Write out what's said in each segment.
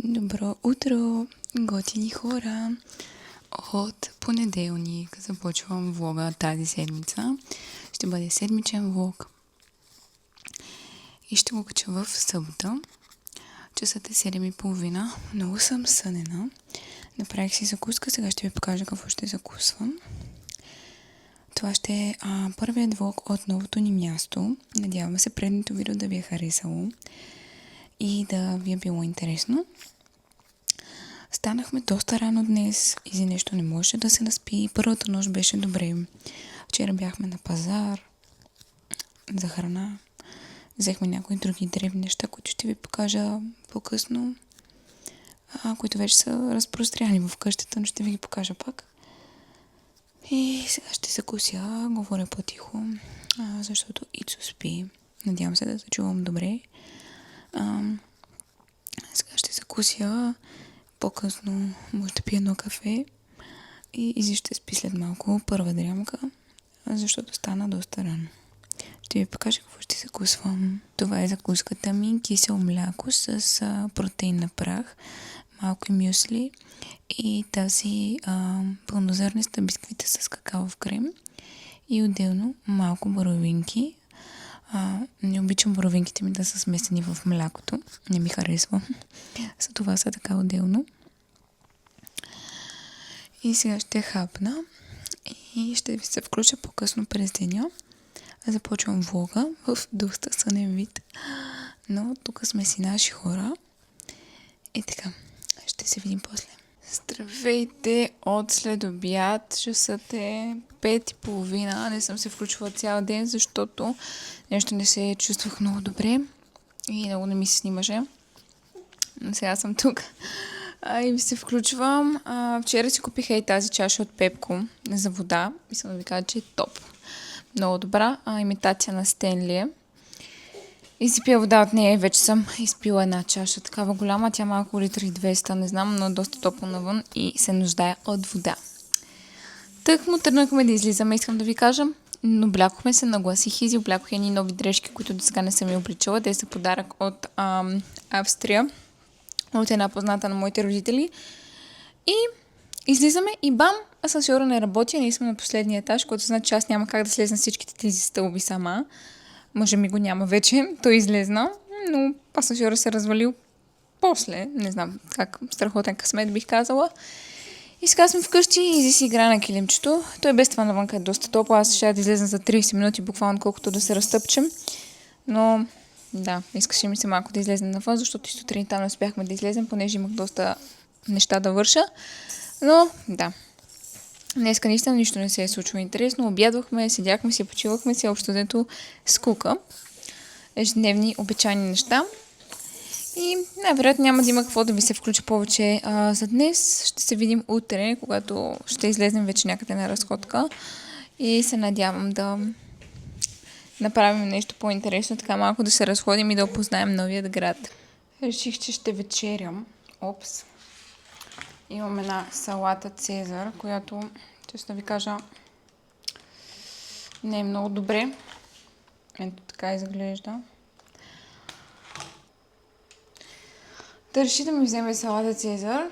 Добро утро, готини хора! От понеделник започвам влога тази седмица. Ще бъде седмичен влог. И ще го кача в събота. Часът е 7:30. Много съм сънена. Направих си закуска, сега ще ви покажа какво ще закусвам. Това ще е първият влог от новото ни място. Надявам се предното видео да ви е харесало и да ви е било интересно. Станахме доста рано днес и за нещо не можеше да се наспи. Първата нощ беше добре. Вчера бяхме на пазар за храна. Взехме някои други дребни неща, които ще ви покажа по-късно, които вече са разпространени в къщата, но ще ви ги покажа пак. И сега ще закуся, говоря по-тихо, защото Ицо спи. Надявам се да се чувам добре. Сега ще закуся. По-късно може да пия едно кафе и Изи ще спи след малко първа дрямка, защото стана доста рано. Ще ви покажа какво ще закусвам. Това е закуската ми: кисело мляко с протеин на прах, малко мюсли и тази пълнозърнеста бисквита с какаов крем и отделно малко боровинки. Не обичам боровинките ми да са смесени в млякото. Не ми харесва. За това са така отделно. И сега ще хапна и ще ви се включа по-късно през деня. Започвам влога в доста сънен вид. Но тук сме си наши хора. И така, ще се видим после. Здравейте от след обяд. Часът е 5:30. Не съм се включвала цял ден, защото нещо не се чувствах много добре и много не ми се снимаше. Но сега съм тук и ви се включвам. Вчера си купих и тази чаша от Пепко за вода. Мисля да ви кажа, че е топ. Много добра. Имитация на Стенли. И си пия вода от нея. Вече съм изпила една чаша. Такава голяма. Тя малко литри 200, не знам, но доста топло навън и се нуждае от вода. Тък му тръгнахме да излизаме, искам да ви кажа. Но облякохме се, нагласих Изи, облякох едни нови дрежки, които до сега не съм я обличала. Те са подарък от Австрия, от една позната на моите родители. И излизаме и бам, асансьора не работи, ние сме на последния етаж, което значи, че аз няма как да слезна всичките тези стълби сама. Мъжа ми го няма вече, той излезна, но асансьора се развалил после, не знам как, страхотен късмет бих казала. И сега сме вкъщи и Изи си игра на килимчето. Той без това навънка е доста топло. Аз ще да излезна за 30 минути, буквално колкото да се разтъпчем. Но да, искаше ми се малко да излезем навън, защото и сутринта не успяхме да излезем, понеже имах доста неща да върша. Но да, днеска наистина нищо не се е случило интересно. Обядвахме, седяхме си, почивахме си, общо дето скука. Ежедневни обичайни неща. И най-вероятно няма да има какво да ви се включа повече за днес. Ще се видим утре, когато ще излезем вече някъде на разходка. И се надявам да направим нещо по-интересно, така малко да се разходим и да опознаем новият град. Реших, че ще вечерям. Опс. Имам една салата Цезар, която, честно ви кажа, не е много добре. Ето така изглежда. Да реши да ми вземе салата Цезар.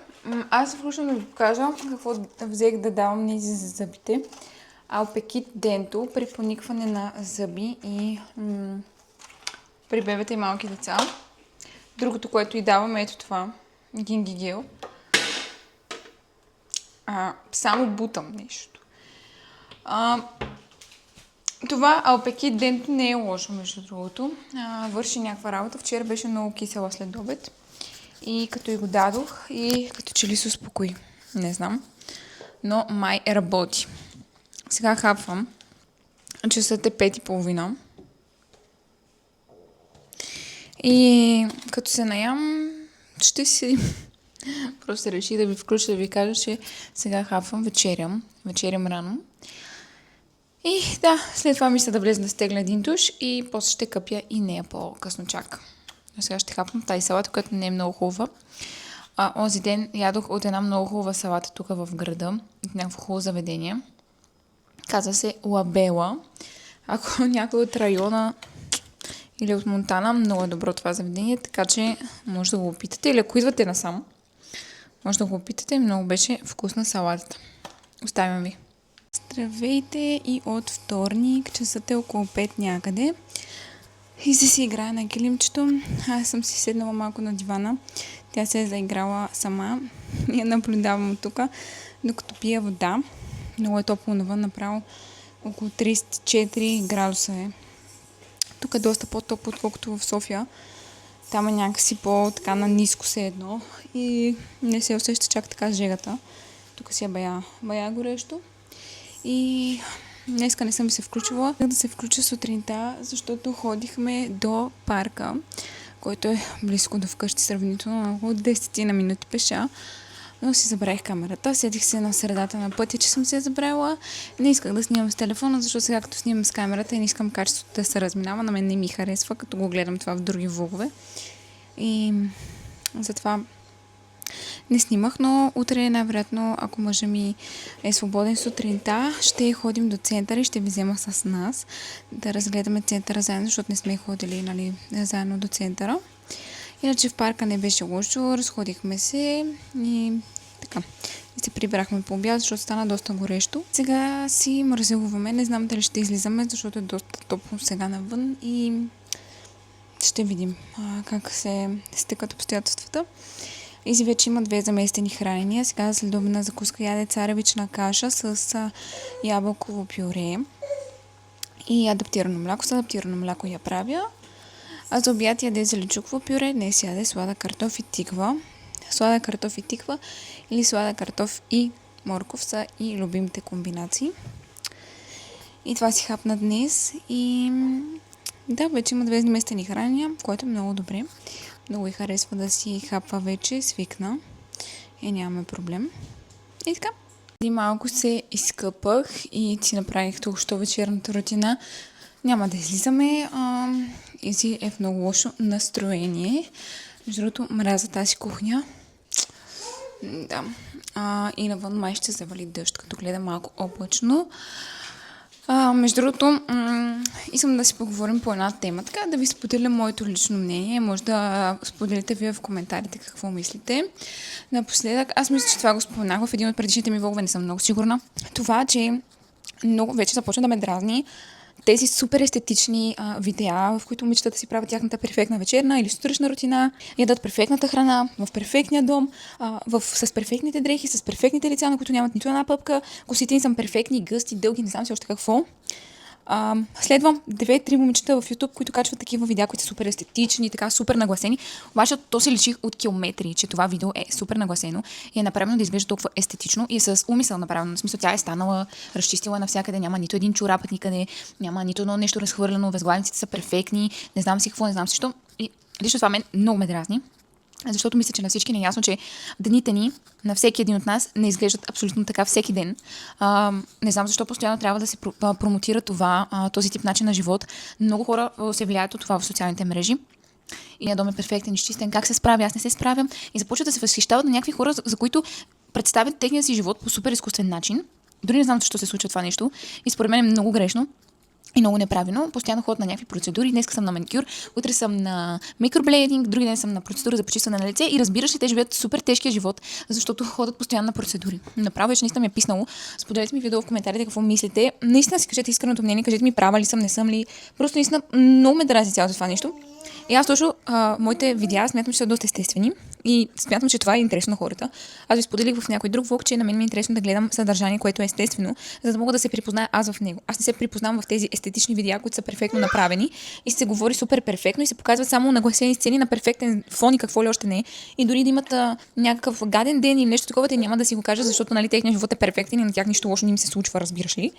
Аз се включвам да ви покажа какво взех да давам на Изи за зъбите. Алпекит Денто при поникване на зъби и при бебета и малки деца. Другото, което и давам, е ето това. Гингигел. Само бутам нещо. Това Алпекит Денто не е лошо, между другото. Върши някаква работа. Вчера беше много кисела след обед. И като и го дадох, и като че ли се успокои. Не знам. Но май работи. Сега хапвам. Часът е 5:30. И като се наям, ще си... Просто реши да ви включа, да ви кажа, че сега хапвам, вечерям рано. И да, след това мисля да влезна да стегля един душ и после ще къпя и нея по-късно чак. Сега ще хапвам тази салата, която не е много хубава. Онзи ден ядох от една много хубава салата тук в града, от някакво хубаво заведение. Казва се Лабела. Ако някой от района или от Монтана. Много е добро това заведение, така че може да го опитате. Или ако идвате насам, може да го опитате. Много беше вкусна салатата. Оставям ви. Здравейте и от вторник. Часът е около 5 някъде. И си играя на килимчето. Аз съм си седнала малко на дивана. Тя се е заиграла сама. И я наблюдавам от тук, докато пия вода. Много е топло навън, направо около 34 градуса е. Тук е доста по-топло, отколкото в София. Там е някакси по-така на ниско се едно и не се усеща чак така жегата. Тук си е бая горещо. И днеска не съм се включила. Да се включа сутринта, защото ходихме до парка, който е близко до вкъщи, сравнително около 10 на минути пеша. Но си забравих камерата. Седих се на средата на пътя, че съм се забравила. Не исках да снимам с телефона, защото сега като снимам с камерата и не искам качеството да се разминава. На мен не ми харесва, като го гледам това в други влогове. И затова не снимах, но утре най-вероятно, ако мъжа ми е свободен сутринта, ще ходим до центъра и ще ви взема с нас да разгледаме центъра заедно, защото не сме ходили заедно до центъра. Иначе в парка не беше лошо, разходихме се и така. И се прибрахме по обяд, защото стана доста горещо. Сега си мързелуваме, не знам дали ще излизаме, защото е доста топло сега навън и ще видим как се стекат обстоятелствата. Изи вече има 2 заместени хранения. Сега след обедна закуска яде царевична каша с ябълково пюре и адаптирано мляко. С адаптирано мляко я правя. А за обяд яде зеленчуково пюре, днес яде сладък картоф и тиква. Сладък картоф и тиква или сладък картоф и морков са и любимите комбинации. И това си хапна днес. И да, вече има 2 заместени хранения, което е много добре. Много и харесва да си хапва вече, свикна и нямаме проблем. И така. И малко се изкъпах и си направих току-що вечерната рутина. Няма да излизаме. Изи е в много лошо настроение. Между другото, мразя тази кухня. Да. И навън май ще завали дъжд, като гледам малко облачно. Между другото, искам да си поговорим по една тема, така да ви споделя моето лично мнение. Може да споделите вие в коментарите какво мислите. Напоследък, аз мисля, че това го споменах в един от предишните ми влогове, не съм много сигурна. Това, че много вече започна да ме дразни тези супер естетични видеа, в които момичетата си правят тяхната перфектна вечерна или сутрешна рутина, ядат перфектната храна, в перфектния дом, с перфектните дрехи, с перфектните лица, на които нямат нито една пъпка, косите им са перфектни, гъсти, дълги, не знам си още какво. Следвам 2-3 момичета в YouTube, които качват такива видеа, които са супер естетични, така супер нагласени. Обаче то се личи от километри, че това видео е супер нагласено и е направено да изглежда толкова естетично и е с умисъл направено. В смисъл, тя е станала, разчистила навсякъде, няма нито един чорапът никъде, няма нито едно нещо разхвърляно, възглавниците са перфектни, не знам си какво, не знам си що. И лично това мен много ме дразни. Защото мисля, че на всички не е ясно, че дните ни, на всеки един от нас, не изглеждат абсолютно така всеки ден. Не знам защо постоянно трябва да се промотира това, този тип начин на живот. Много хора се влияят от това в социалните мрежи. И ние дом е перфектен, изчистен, как се справя, аз не се справям. И започват да се възхищават на някакви хора, за които представят техния си живот по супер изкуствен начин. Дори не знам защо се случва това нещо. И според мен е много грешно. И много неправилно. Постоянно ходят на някакви процедури. Днес съм на маникюр, утре съм на микроблейдинг, други ден съм на процедура за почистване на лице и разбираш ли, те живеят супер тежкия живот, защото ходят постоянно на процедури. Направо вече наистина ми е писнало. Споделете ми видео в коментарите какво мислите. Наистина си кажете искреното мнение, кажете ми права ли съм, не съм ли. Просто наистина много ме дразни цялото това нещо. И аз точно моите видеа смятам, че са доста естествени и смятам, че това е интересно на хората. Аз ви споделих в някой друг влог, че на мен ми е интересно да гледам съдържание, което е естествено, за да мога да се припозная аз в него. Аз не се припознавам в тези естетични видеа, които са перфектно направени и се говори супер перфектно и се показват само нагласени сцени на перфектен фон и какво ли още не е. И дори да имат някакъв гаден ден или нещо такова, те няма да си го кажат, защото нали, техният живот е перфектен и на тях нищо лошо не им се случва, разбираш ли.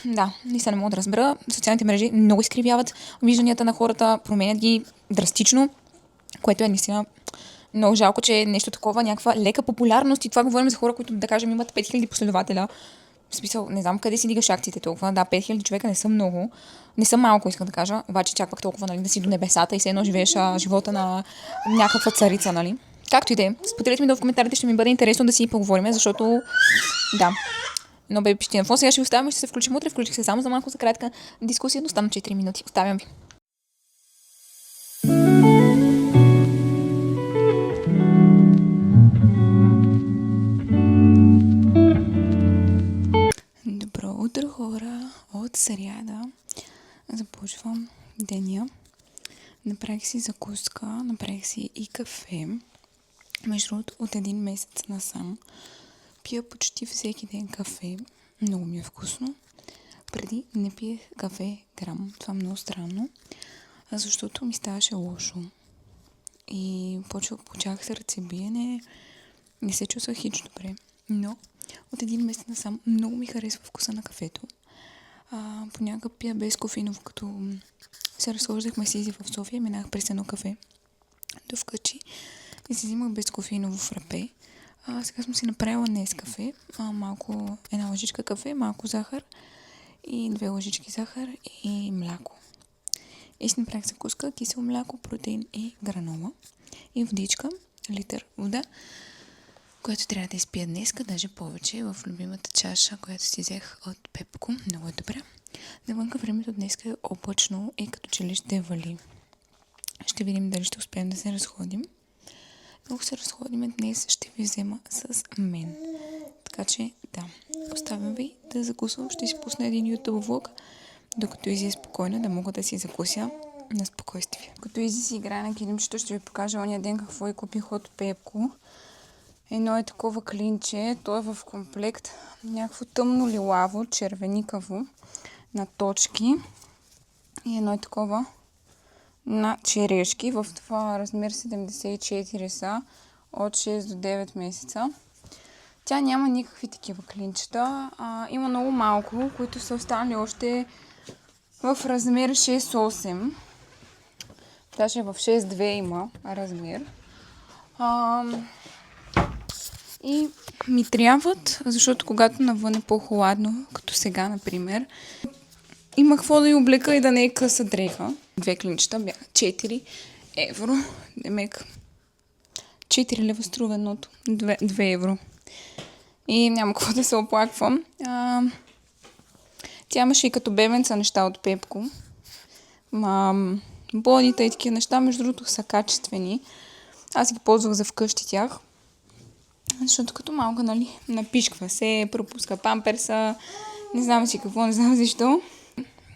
Да, наистина не мога да разбера. Социалните мрежи много изкривяват вижданията на хората, променят ги драстично, което е наистина много жалко, че е нещо такова, някаква лека популярност и това говорим за хора, които да кажем имат 5000 последователя. В смисъл, не знам къде си дигаш акциите толкова. Да, 5000 човека не са много. Не са малко, искам да кажа. Обаче чак пък толкова, нали, да си до небесата и все едно живееш живота на някаква царица, нали. Както и да е. Споделете ми в коментарите, ще ми бъде интересно да си поговорим, защото да. Но бе пишете на фон. Сега ще ви оставям, ще се включим утре. Включих се само за малко за кратка дискусия, но стана 4 минути. Оставям ви. направих си закуска, направих си и кафе. Между другото, от един месец насам пия почти всеки ден кафе. Много ми е вкусно. Преди не пиех кафе грам. Това е много странно, защото ми ставаше лошо. И почах сърцебиене. Не се чувствах хич добре. Но от един месец насам много ми харесва вкуса на кафето. Понякога пия без кофеиново, като се разхождахме си в София, минах през едно кафе до вкъщи и си взимах без кофеиново фрапе. Сега съм си направила Нескафе, една лъжичка кафе, малко захар и 2 лъжички захар и мляко. И си направих закуска, кисело мляко, протеин и гранола. И водичка, литър вода, която трябва да изпия днеска, даже повече, в любимата чаша, която си взех от Пепко. Много е добра. Навънка времето днеска е облачно и като че ли ще вали. Ще видим дали ще успеем да се разходим. Ако се разходим днес, ще ви взема с мен. Така че, да, оставям ви да закусвам. Ще си пусна един YouTube влог, докато Изи е спокойна, да мога да си закуся на спокойствие. Като Изи си играе на килимчето, ще ви покажа ония ден какво и купих от Пепко. Едно е такова клинче, то е в комплект, някакво тъмно лилаво, червеникаво, на точки. И едно е такова на черешки, в това размер 74 са, от 6 до 9 месеца. Тя няма никакви такива клинчета, има много малко, които са останали още в размер 6-8. Даже в 6-2 има размер. И ми трябват, защото когато навън е по-хладно, като сега, например, има какво да й облека и да не е къса дреха. 2 клинчета бяха 4 евро. Демек 4 лева струва едното. 2 евро. И няма какво да се оплаквам. Тя имаше и като бебенца неща от Пепко. Бодите и такива неща, между другото, са качествени. Аз ги ползвах за вкъщи тях. Защото като малко, нали, напишква се, пропуска памперса, не знам си какво, не знам защо.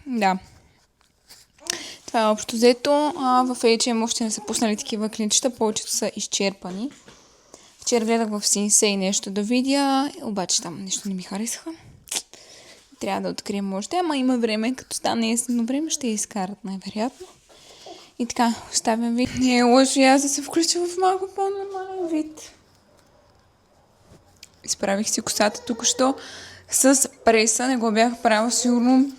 Да. Това е общо взето. В H&M още не са пуснали такива клинчета, повечето са изчерпани. Вчера гледах в Синсей нещо да видя, обаче там нещо не ми харесаха. Трябва да открием още, ама има време, като стане есенно време, ще я изкарат най-вероятно. И така, оставям ви. Не е лошо и аз да се включа в малко по-нормален вид. Изправих си косата тук-що с преса, не го бях правила сигурно.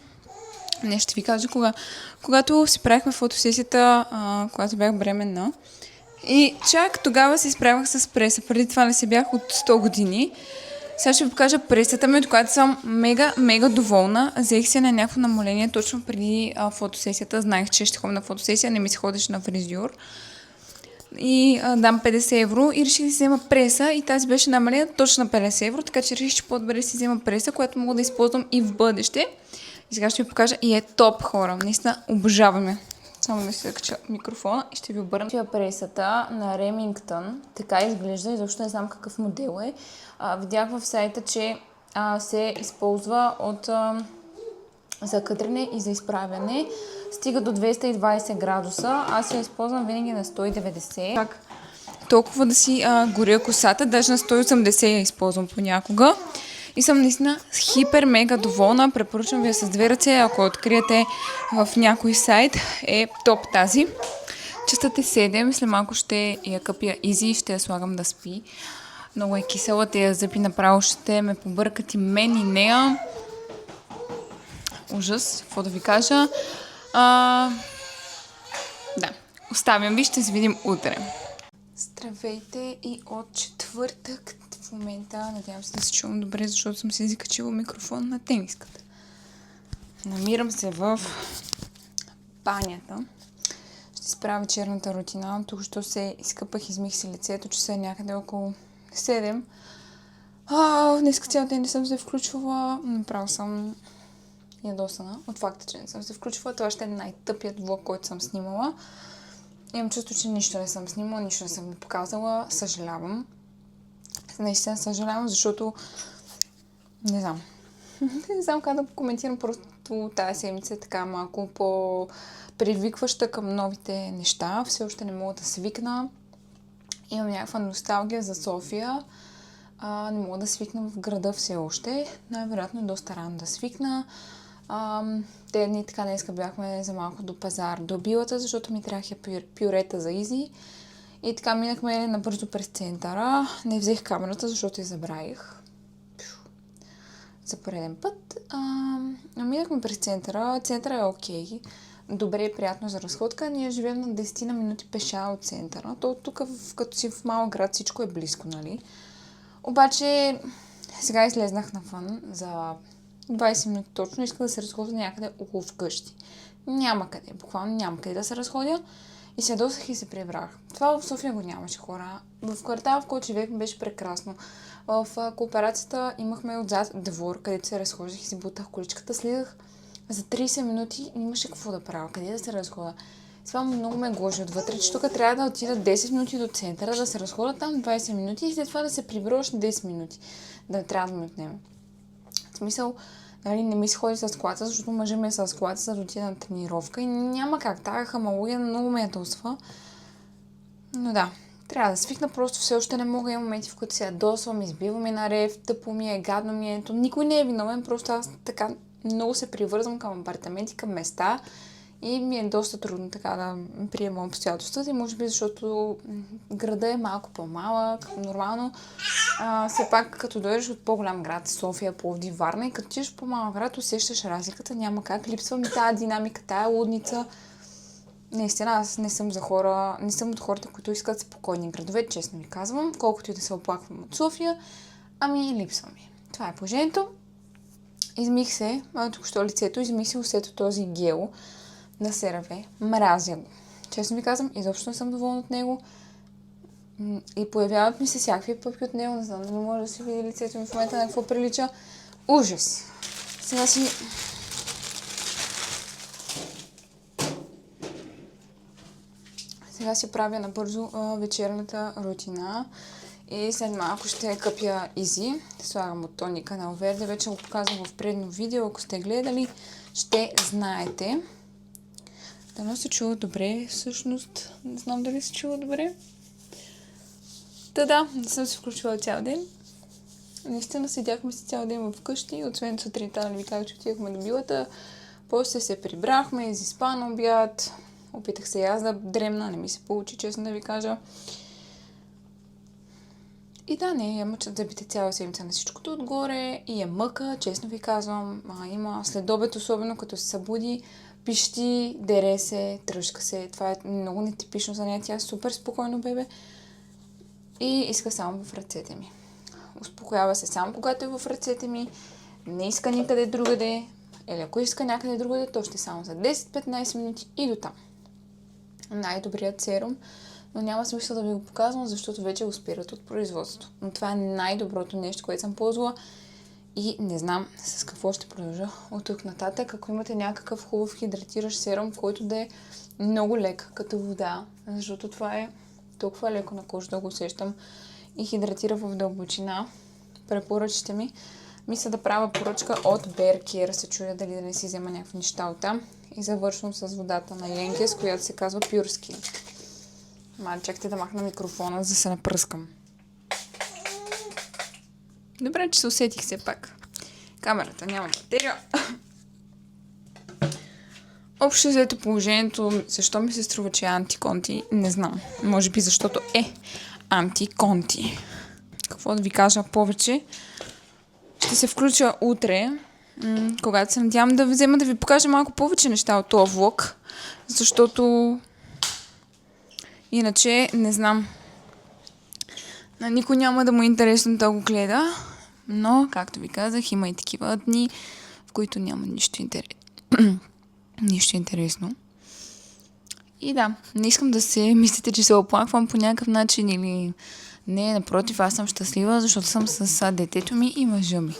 Не ще ви кажа кога. Когато си правихме фотосесията, когато бях бременна. И чак тогава се изправях с преса. Преди това не се бях от 100 години. Сега ще ви покажа пресата ми, от която съм мега доволна. Взех се на някакво намаление точно преди фотосесията. Знаех, че ще ходя на фотосесия, не ми се ходеше на фризьор. И дам 50 евро и реших да си взема преса и тази беше намалена точно на 50 евро, така че реших, че по-добре да си взема преса, която мога да използвам и в бъдеще. И сега ще ви покажа и е топ, хора. Наистина обожаваме. Само да си закача микрофона и ще ви обърна. Пресата на Ремингтън така изглежда, изобщо не знам какъв модел е. Видях в сайта, че се използва за кътрене и за изправяне. Стига до 220 градуса. Аз я използвам винаги на 190. Как толкова да си горя косата, даже на 180 я използвам понякога. И съм наистина хипер мега доволна. Препоръчвам ви с 2 ръце, ако откриете в някой сайт, е топ тази. Честът е 7, след малко ще я къпя Изи и ще я слагам да спи. Много е кисела, тези зъби направо ще ме побъркат и мен и нея. Ужас, какво да ви кажа. Да, оставям ви, ще се видим утре. Здравейте и от четвъртък. В момента надявам се да се чувам добре, защото съм си закачила микрофон на тениската. Намирам се в банята. Ще изправя вечерната рутина. Тук що се изкъпах, измих си лицето, че са някъде около 7. Днес цял ден не съм се включвала. Направо съм ядосана от факта, че не съм се включвала. Това ще е най-тъпият влог, който съм снимала. Имам чувство, че нищо не съм снимала, нищо не съм ви показала. Съжалявам. Наистина съжалявам, защото не знам. Не знам как да коментирам просто Просто тази седмица е така малко по-привикваща към новите неща. Все още не мога да свикна. Имам някаква носталгия за София. Не мога да свикна в града все още. Най-вероятно е доста рано да свикна. Те дни така днеска бяхме за малко до пазар, до Билата, защото ми трябваха пюрета за Изи. И така минахме набързо през центъра. Не взех камерата, защото я забравих. За пореден път. Минахме през центъра. Центъра е окей. Добре и приятно за разходка. Ние живеем на 10 на минути пеша от центъра. То тук, като си в малък град, всичко е близко, нали? Обаче, сега излезнах навън за 20 минути точно. Исках да се разходя някъде около вкъщи. Няма къде, буквално няма къде да се разходя. И се ядосах и се прибрах. Това в София го нямаше, хора. В квартала, в който живеехме, беше прекрасно. В кооперацията имахме отзад двор, където се разхождах и си бутах количката. Слизах за 30 минути и нямаше какво да правя. Къде да се разходя? Това много ме гложи отвътре, че тук трябва да отида 10 минути до центъра, да се разходя там 20 минути и след това да се прибера още 10 минути. Да трябва да ми отнеме. В смисъл, нали, не ми се ходи с колата, защото мъжа ми е с колата, за да отида на тренировка и няма как. Тая хамалогия много ме ядосва. Но да, трябва да свикна, просто все още не мога. Има моменти, в които се ядосвам, избивам и на рев, тъпо ми е, гадно ми е. Никой не е виновен, просто аз така много се привързвам към апартаменти, към места и ми е доста трудно така да приема обстоятелствата и може би защото града е малко по-малък, нормално. Все пак като дойдеш от по-голям град, София, Пловдив, Варна и като отидеш в по-малък град, усещаш разликата, няма как, липсва ми тази динамика, тая лудница. Наистина, аз не съм от хората, които искат спокойни градове, честно ви казвам, колкото и да се оплаквам от София, липсва ми. Това е положението. Измих се, тук що лицето, измих се усето този гел на CeraVe. Мразя го. Честно ви казвам, изобщо не съм доволна от него. И появяват ми се всякакви пъпки от него. Не знам дали може да се види лицето ми в момента на какво прилича. Ужас! Сега си правя набързо вечерната рутина. И след малко ще къпя Изи. Слагам от тоника на Оверде. Вече го показвам в предно видео. Ако сте гледали, ще знаете. Дано се чува добре, всъщност. Не знам дали се чува добре. Да, не съм се включвала цял ден. Наистина седяхме си цял ден вкъщи. Освен сутринта, ви казах, че отидахме до Билата. После се прибрахме, изиспа на обяд. Опитах се и аз да дремна. Не ми се получи, честно да ви кажа. И да, не, мъчат зъбите цяла седмица на всичкото отгоре и е мъка, честно ви казвам. Има след обед, особено като се събуди, пищи, дере се, тръжка се. Това е много нетипично занятие. Супер спокойно бебе. И иска само в ръцете ми. Успокоява се само когато е в ръцете ми. Не иска никъде другаде. Или ако иска някъде другаде, то ще само за 10-15 минути и до там. Най-добрият серум. Но няма смисъл да ви го показвам, защото вече го спират от производството. Но това е най-доброто нещо, което съм ползвала и не знам с какво ще продължа от тук нататък. Ако имате някакъв хубав хидратиращ серум, който да е много лек като вода, защото това е толкова леко на кожата, да го усещам и хидратира в дълбочина, препоръчите ми. Мисля да правя поръчка от Bear Care, се чуя дали да не си взема някакви неща от там. И завършвам с водата на Янкес, която се казва Pure Skin. Чакайте да махна микрофона, за да се напръскам. Добре, че се усетих все пак. Камерата няма батерия. Общо взето положението, защо ми се струва, че е антиконти, не знам. Може би защото е антиконти. Какво да ви кажа повече? Ще се включа утре, когато се надявам да взема да ви покажа малко повече неща от този влог, защото иначе не знам. На никой няма да му е интересно да го гледа, но, както ви казах, има и такива дни, в които няма нищо интересно. И да, не искам да се мислите, че се оплаквам по някакъв начин или не, напротив, аз съм щастлива, защото съм с детето ми и мъжа ми.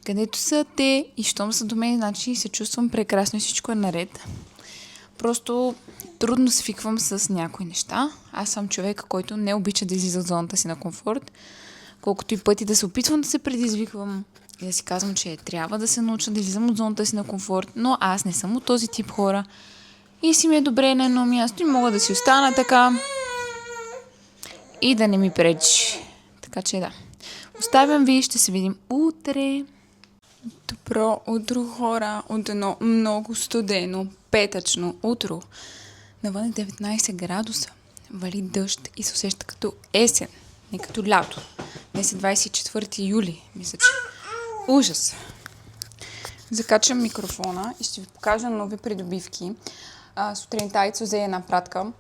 Където са те и щом са до мен, значи се чувствам прекрасно и всичко е наред. Просто трудно свиквам с някои неща. Аз съм човек, който не обича да излиза от зоната си на комфорт. колкото и пъти да се опитвам да се предизвиквам и да си казвам, че трябва да се науча да излизам от зоната си на комфорт, но аз не съм от този тип хора и си ми е добре на едно място и мога да си остана така и да не ми пречи. Така че да. Оставям ви, ще се видим утре. Добро утро, хора, от едно много студено, петъчно утро. Навън е 19 градуса, вали дъжд и се усеща като есен, не като лято. Днес е 24 юли, мисля, че ужас. Закачам микрофона и ще ви покажа нови придобивки. Сутринта Айцо взе една пратка,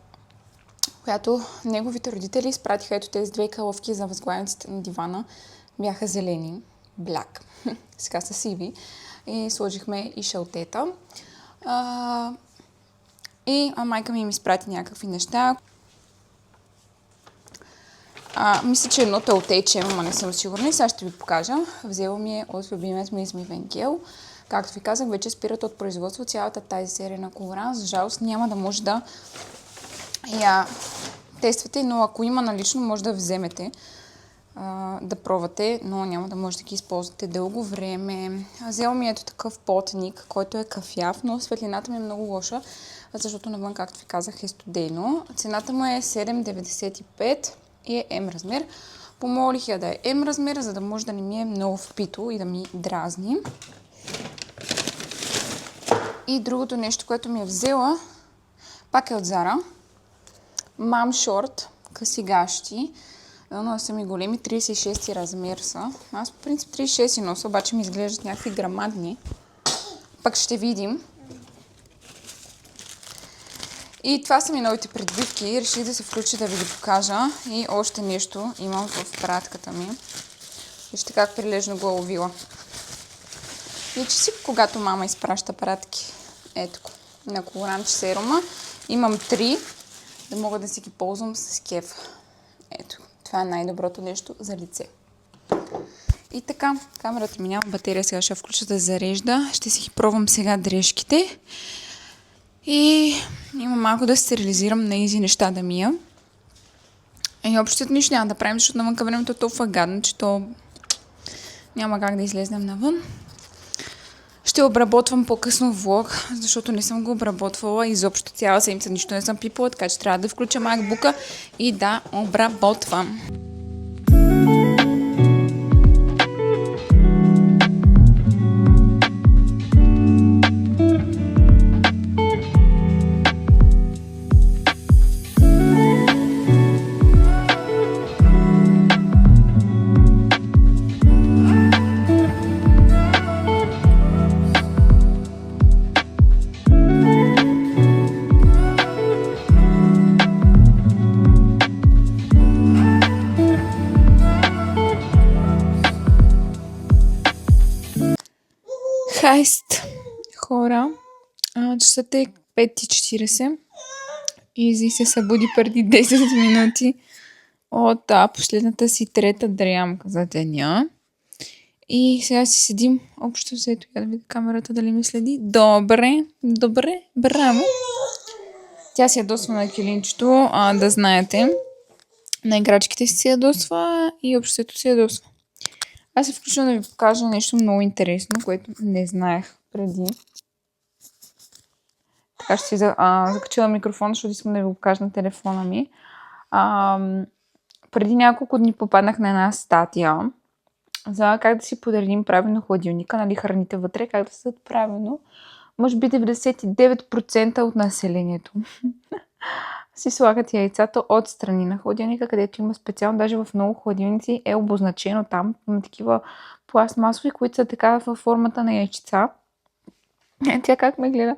която неговите родители изпратиха. Ето тези две калъвки за възглавниците на дивана. Бяха зелени, бляк, сега са сиви. И сложихме и шалтета. И майка ми изпрати някакви неща. Мисля, че едното е от H&M, ама не съм сигурна и сега ще ви покажа. Взела ми е от любимият ми измивен гел. Както ви казах, вече спират от производство цялата тази серия на Colorants. За жалост няма да може да я тествате, но ако има налично, може да вземете да пробвате, но няма да може да ги използвате дълго време. Взела ми ето такъв потник, който е кафяв, но светлината ми е много лоша, защото навън, както ви казах, е студено. Цената му е 7,95 и е М размер. Помолих я да е М размер, за да може да не ми е много впито и да ми дразни. И другото нещо, което ми е взела, пак е от Zara. Mom Short, къси гащи. Но са ми големи, 36 размер са. Аз по принцип 36 носа, обаче ми изглеждат някакви грамадни. Пак ще видим. И това са ми новите придобивки. Реших да се включа да ви ги покажа. И още нещо имам в пратката ми. Вижте как прилежно го е ловила. И че си, когато мама изпраща пратки. Ето на Colorants серума. Имам 3, да мога да си ги ползвам с кеф. Ето. Това е най-доброто нещо за лице. И така, камерата ми няма батерия, сега ще включа да зарежда. Ще си ги пробвам сега дрежките. И има малко да стерилизирам на изи неща да мия. И общото нищо няма да правим, защото навънка времето е толкова гадно, че то няма как да излезнем навън. Ще обработвам по-късно влог, защото не съм го обработвала изобщо цяла седмица, нищо не съм пипала, така че трябва да включа MacBook-а и да обработвам. Хайст, хора, часът е 5:40 и Изи се събуди преди 10 минути от последната си трета дрямка за деня. И сега си седим общо взето. Я да видя камерата дали ми следи. Добре, браво. Тя се ядосва на килинчето, да знаете. На играчките си се ядосва и общо взето се ядосва. Аз се включвам да ви покажа нещо много интересно, което не знаех преди. Така ще си закачила микрофон, защото искам да ви го покажа на телефона ми. Преди няколко дни попаднах на една статия за как да си подредим правилно хладилника, нали, храните вътре, как да седат правилно. Може би 99% от населението си слагат яйцата от страни на хладилника, където има специално, даже в много хладилници е обозначено там. Има такива пластмасови, които са така във формата на яйчица. Тя как ме гледа?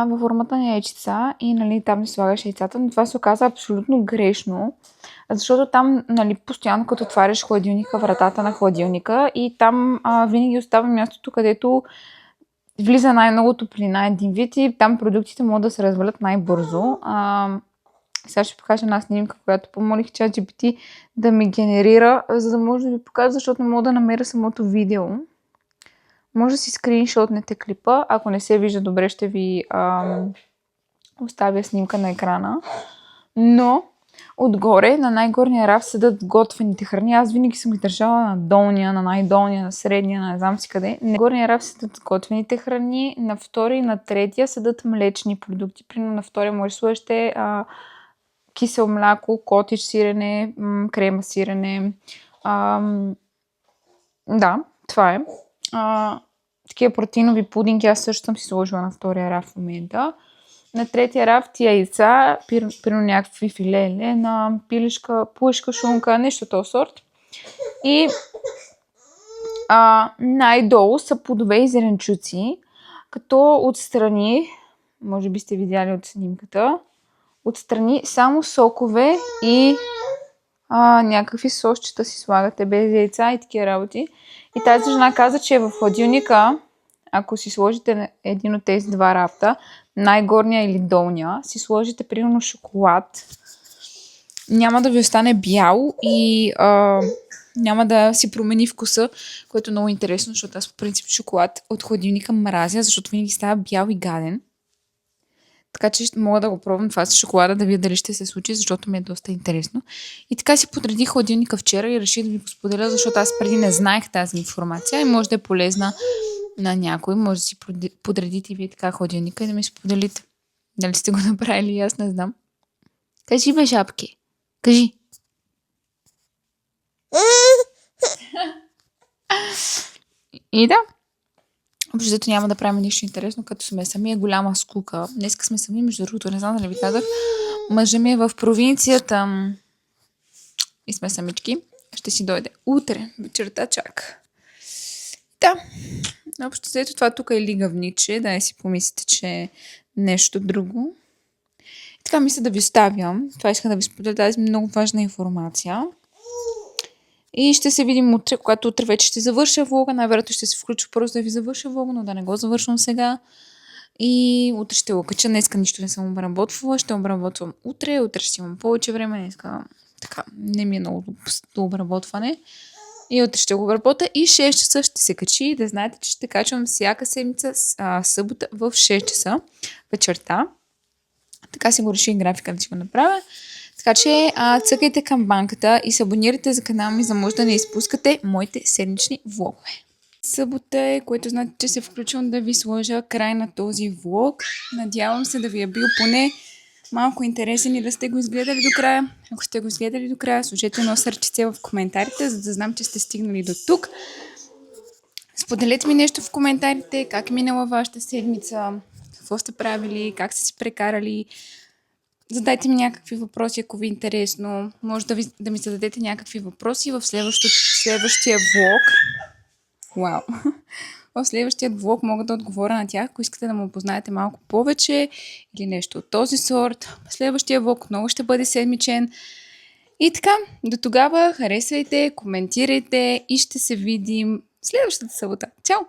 Във формата на яйчица и нали, там не слагаш яйцата, но това се оказа абсолютно грешно, защото там нали, постоянно като отваряш хладилника, вратата на хладилника и там винаги остава мястото, където влиза най-много топлина един вид и там продуктите могат да се развалят най-бързо. Сега ще покажа една снимка, която помолих ChatGPT да ми генерира, за да може да ви покажа, защото не мога да намеря самото видео. Може да си скриншотнете клипа. Ако не се вижда добре, ще ви оставя снимка на екрана. Но Отгоре, на най-горния рафт седат готвените храни. Аз винаги съм ги държала на долния, на най-долния, на средния, на не знам си къде. На горния рафт седат готвените храни, на втори и на третия седат млечни продукти. Примерно на втория може да сложите кисело мляко, котич сирене, крема сирене. Да, това е. Такива протеинови пудинги аз също съм си сложила на втория рафт в момента. На третия рафт тия яйца, примерно някакви филе, на пилешка, пуешка шунка, нещо този сорт. И най-долу са плодове и зеленчуци, като отстрани, може би сте видяли от снимката, отстрани само сокове и някакви сосчета си слагате без яйца и такива работи. И тази жена каза, че в хладилника, ако си сложите на един от тези два рафта, най-горния или долния, си сложите примерно шоколад, няма да ви остане бял и няма да си промени вкуса, което е много интересно, защото аз по принцип шоколад от хладилника мразя, защото винаги става бял и гаден. Така че мога да го пробвам това с шоколада, да видя дали ще се случи, защото ми е доста интересно. И така си подредих хладилника вчера и реших да ви го споделя, защото аз преди не знаех тази информация и може да е полезна на някой. Може да си подредите и вие така хладилника и да ми споделите. Дали сте го направили, аз не знам. Кажи, бе, жабки. Кажи. И да. Общото няма да правим нищо интересно, като сме сами е голяма скука. Днеска сме сами, между другото, не знам дали ви казах. Мъжа ми е в провинцията и сме самички. Ще си дойде утре, вечерта чак. Да, общо след това тук е лигавниче, да не си помислите, че е нещо друго. И така мисля да ви оставям. Това искам да ви споделя тази много важна информация. И ще се видим утре, когато утре вече ще завърша влога. Най-вероятно ще се включа просто да ви завърша влога, но да не го завършвам сега. И утре ще го кача. Днеска нищо не съм обработвала. Ще обработвам утре. Утре ще имам повече време. Днеска така не ми е много до обработване. И утре ще го обработя. И 6 часа ще се качи. Да знаете, че ще качвам всяка седмица събота в 6 часа вечерта. Така си го реших графика да си го направя. Така че цъкайте камбанката и се абонирайте за канала ми, за може да не изпускате моите седмични влогове. Събота е, което знаете, че се включвам да ви сложа край на този влог. Надявам се да ви е бил поне малко интересен и да сте го изгледали до края. Ако сте го изгледали до края, сложете едно сърчице в коментарите, за да знам, че сте стигнали до тук. Споделете ми нещо в коментарите, как е минала вашата седмица, какво сте правили, как сте си прекарали. Задайте ми някакви въпроси, ако ви е интересно. Може да ми зададете някакви въпроси в следващия влог. Вау! В следващия влог мога да отговоря на тях, ако искате да ме опознаете малко повече или нещо от този сорт. Следващия влог отново ще бъде седмичен. И така, до тогава харесвайте, коментирайте и ще се видим следващата събота. Чао!